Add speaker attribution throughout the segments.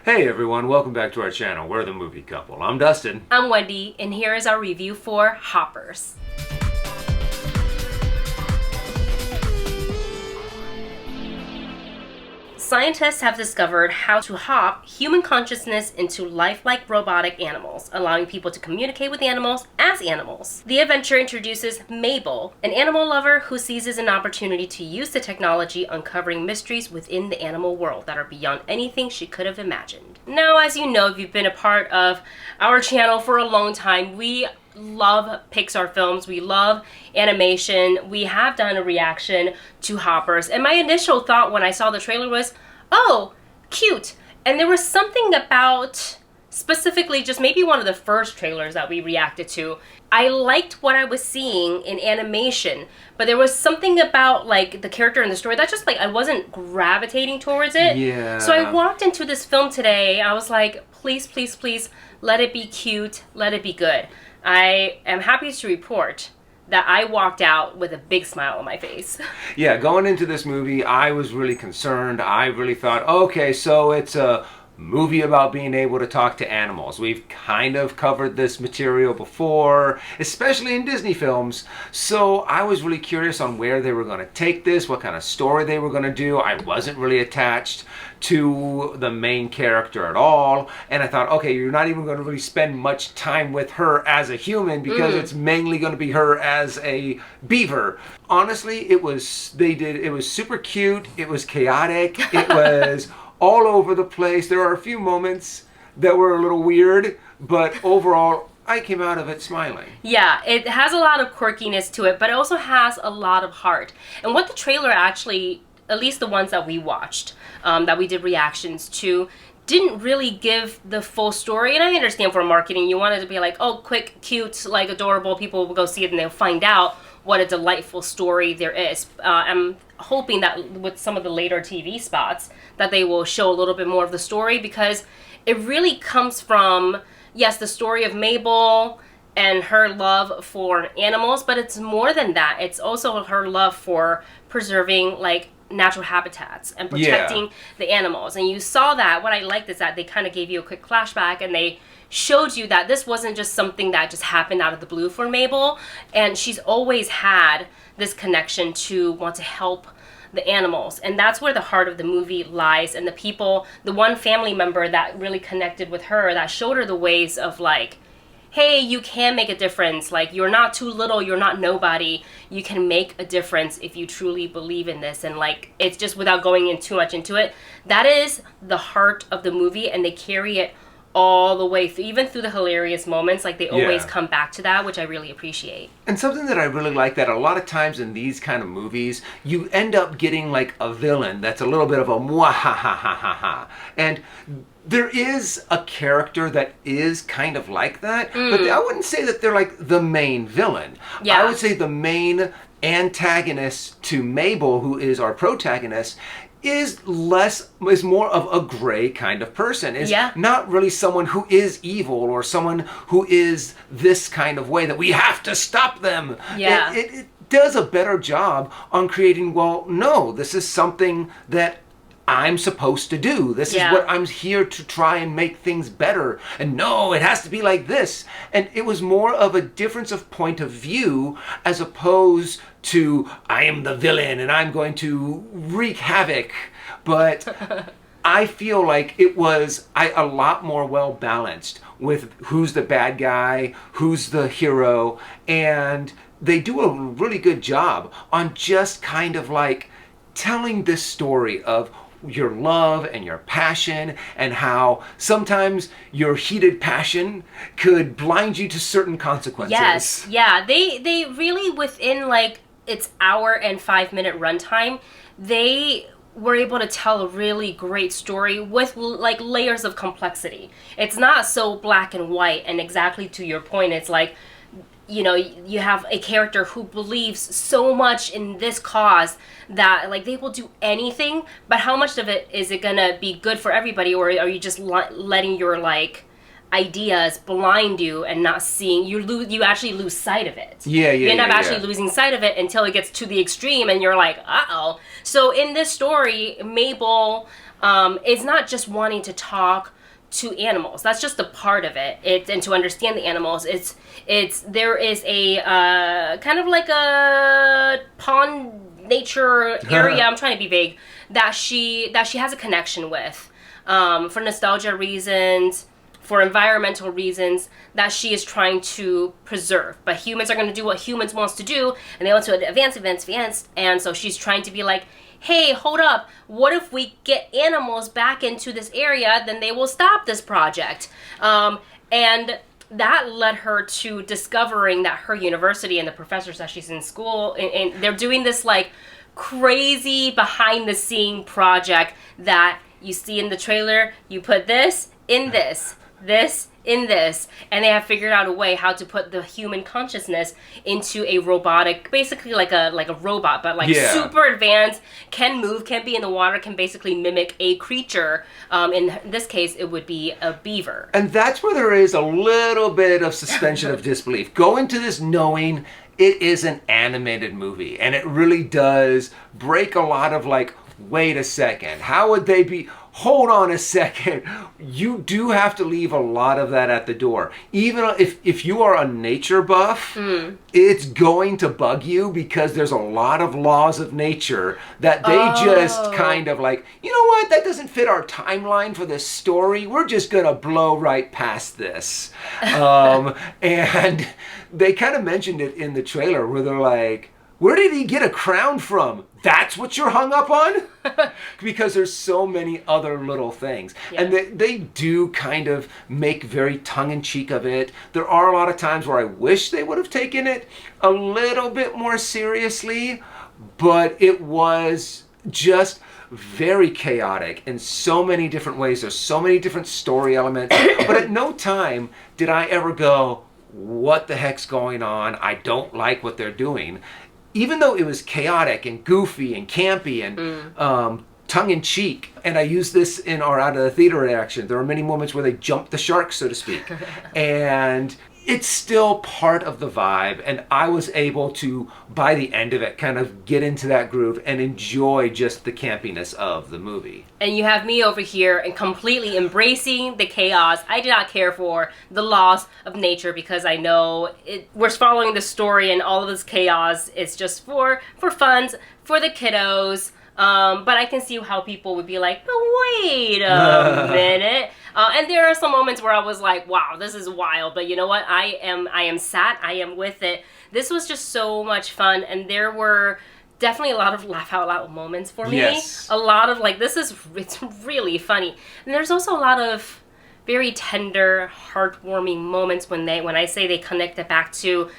Speaker 1: Hey everyone, welcome back to our channel. We're the Movie Couple. I'm Dustin.
Speaker 2: I'm Wendy, and here is our review for Hoppers. Scientists have discovered how to hop human consciousness into lifelike robotic animals, allowing people to communicate with animals as animals. The adventure introduces Mabel, an animal lover who seizes an opportunity to use the technology, uncovering mysteries within the animal world that are beyond anything she could have imagined. Now, as you know, if you've been a part of our channel for a long time, we love Pixar films. We love animation. We have done a reaction to Hoppers, and my initial thought when I saw the trailer was, oh, cute. And there was something about, specifically just maybe one of the first trailers that we reacted to, I liked what I was seeing in animation, but there was something about like the character and the story that just like I wasn't gravitating towards it.
Speaker 1: Yeah.
Speaker 2: So I walked into this film today, I was like, please, please, please, let it be cute, let it be good. I am happy to report that I walked out with a big smile on my face.
Speaker 1: Yeah, going into this movie, I was really concerned. I really thought, okay, so it's a movie about being able to talk to animals. We've kind of covered this material before, especially in Disney films. So I was really curious on where they were going to take this, what kind of story they were going to do. I wasn't really attached to the main character at all, and I thought, okay, you're not even going to really spend much time with her as a human because it's mainly going to be her as a beaver. Honestly, it was super cute, it was chaotic, it was all over the place. There are a few moments that were a little weird, but overall I came out of it smiling.
Speaker 2: Yeah, it has a lot of quirkiness to it, but it also has a lot of heart. And what the trailer actually, at least the ones that we watched, that we did reactions to, didn't really give the full story. And I understand for marketing, you wanted to be like, oh, quick, cute, like adorable, people will go see it and they'll find out what a delightful story there is. I'm hoping that with some of the later TV spots that they will show a little bit more of the story, because it really comes from, yes, the story of Mabel and her love for animals, but it's more than that. It's also her love for preserving like natural habitats and protecting the animals. And you saw that. What I liked is that they kind of gave you a quick flashback and they showed you that this wasn't just something that just happened out of the blue for Mabel, and she's always had this connection to want to help the animals, and that's where the heart of the movie lies. And the people, the one family member that really connected with her, that showed her the ways of like, hey, you can make a difference. Like, you're not too little, you're not nobody. You can make a difference if you truly believe in this. And like, it's just, without going in too much into it, that is the heart of the movie, and they carry it all the way through, even through the hilarious moments. Like, they always come back to that, which I really appreciate.
Speaker 1: And something that I really like, that a lot of times in these kind of movies, you end up getting like a villain that's a little bit of a mwahahahaha. And there is a character that is kind of like that, but I wouldn't say that they're like the main villain. I would say the main antagonist to Mabel, who is our protagonist, is more of a gray kind of person. Is not really someone who is evil or someone who is this kind of way that we have to stop them. It does a better job on creating, well, no, this is something that I'm supposed to do. This is what I'm here to try and make things better. And no, it has to be like this. And it was more of a difference of point of view, as opposed to, I am the villain and I'm going to wreak havoc. But I feel like it was a lot more well balanced with who's the bad guy, who's the hero, and they do a really good job on just kind of like telling this story of your love and your passion, and how sometimes your heated passion could blind you to certain consequences.
Speaker 2: Yes, yeah. They really, within like its hour and 5-minute runtime, they were able to tell a really great story with like layers of complexity. It's not so black and white, and exactly to your point, it's like, you know, you have a character who believes so much in this cause that like they will do anything, but how much of it is it gonna be good for everybody, or are you just letting your like ideas blind you and not seeing, you actually lose sight of it. You end up actually losing sight of it until it gets to the extreme and you're like, uh-oh. So in this story, Mabel is not just wanting to talk to animals. That's just a part of it. And to understand the animals, there is a kind of like a pond nature area. I'm trying to be vague. That she has a connection with, for nostalgia reasons, for environmental reasons, that she is trying to preserve. But humans are going to do what humans wants to do, and they want to advance. And so she's trying to be like, hey, hold up, what if we get animals back into this area, then they will stop this project. And that led her to discovering that her university and the professors that she's in school, and they're doing this like crazy behind the scene project that you see in the trailer. You put this in this in this, and they have figured out a way how to put the human consciousness into a robotic, basically like a robot, but like super advanced, can move, can be in the water, can basically mimic a creature. In this case, it would be a beaver.
Speaker 1: And that's where there is a little bit of suspension of disbelief. Go into this knowing it is an animated movie, and it really does break a lot of like, wait a second, how would they be? Hold on a second. You do have to leave a lot of that at the door. Even if you are a nature buff, it's going to bug you because there's a lot of laws of nature that they just kind of like, you know what, that doesn't fit our timeline for this story. We're just going to blow right past this. And they kind of mentioned it in the trailer where they're like, where did he get a crown from? That's what you're hung up on? Because there's so many other little things. Yeah. And they do kind of make very tongue-in-cheek of it. There are a lot of times where I wish they would have taken it a little bit more seriously, but it was just very chaotic in so many different ways. There's so many different story elements. But at no time did I ever go, what the heck's going on? I don't like what they're doing. Even though it was chaotic and goofy and campy and tongue-in-cheek, and I use this in our Out of the Theater reaction, there are many moments where they jump the shark, so to speak. And it's still part of the vibe, and I was able to, by the end of it, kind of get into that groove and enjoy just the campiness of the movie.
Speaker 2: And you have me over here and completely embracing the chaos. I do not care for the laws of nature because I know we're following the story, and all of this chaos is just for funds, for the kiddos. But I can see how people would be like, but wait a minute. And there are some moments where I was like, wow, this is wild. But you know what? I am sat. I am with it. This was just so much fun. And there were definitely a lot of laugh out loud moments for me. Yes. A lot of like, it's really funny. And there's also a lot of very tender, heartwarming moments when I say they connect it back to,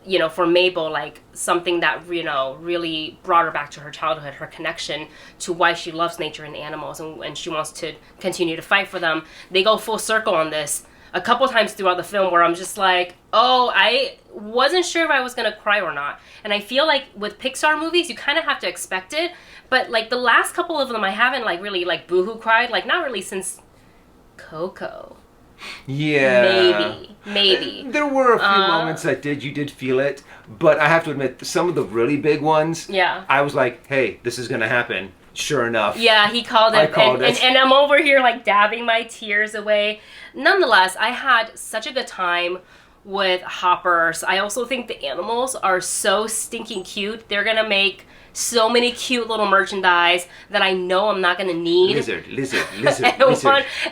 Speaker 2: you know, for Mabel, like something that, you know, really brought her back to her childhood, her connection to why she loves nature and animals, and she wants to continue to fight for them. They go full circle on this a couple times throughout the film where I'm just like, oh, I wasn't sure if I was going to cry or not. And I feel like with Pixar movies, you kind of have to expect it. But like the last couple of them, I haven't like really like boohoo cried, like not really since Coco.
Speaker 1: Yeah.
Speaker 2: Maybe.
Speaker 1: There were a few moments that you did feel it, but I have to admit, some of the really big ones, I was like, hey, this is going to happen. Sure enough. Yeah, he called it. I called it. And I'm over here like dabbing my tears away. Nonetheless, I had such a good time with Hoppers. I also think the animals are so stinking cute. They're going to make so many cute little merchandise that I know I'm not gonna need. Lizard.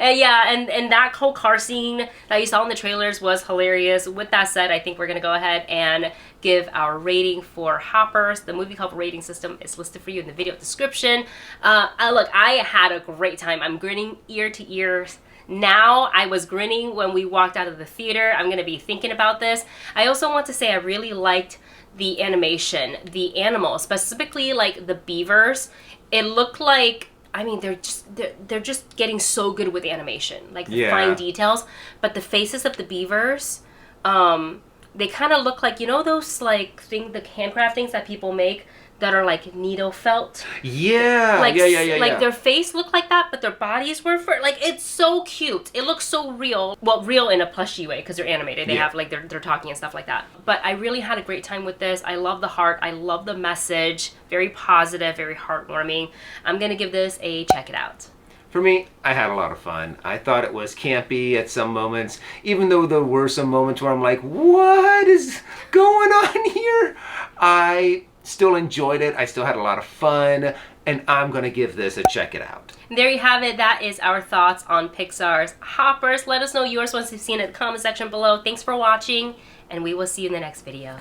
Speaker 1: And that whole car scene that you saw in the trailers was hilarious. With that said, I think we're gonna go ahead and give our rating for Hoppers. The movie cover rating system is listed for you in the video description. Look, I had a great time. I'm grinning ear to ear. Now, I was grinning when we walked out of the theater. I'm gonna be thinking about this. I also want to say I really liked the animation, the animals, specifically like the beavers. It looked like, I mean, they're just getting so good with animation, like the fine details. But the faces of the beavers, they kind of look like, you know, those like the handcraft things that people make that are like needle felt. Yeah. Like their face looked like that, but their bodies were like, it's so cute. It looks so real. Well, real in a plushy way because they're animated. They have like they're talking and stuff like that. But I really had a great time with this. I love the heart. I love the message. Very positive, very heartwarming. I'm gonna give this a check it out. For me, I had a lot of fun. I thought it was campy at some moments, even though there were some moments where I'm like, what is going on here? I still enjoyed it. I still had a lot of fun, and I'm going to give this a check it out.
Speaker 2: There you have it. That is our thoughts on Pixar's Hoppers. Let us know yours once you've seen it in the comment section below. Thanks for watching, and we will see you in the next video.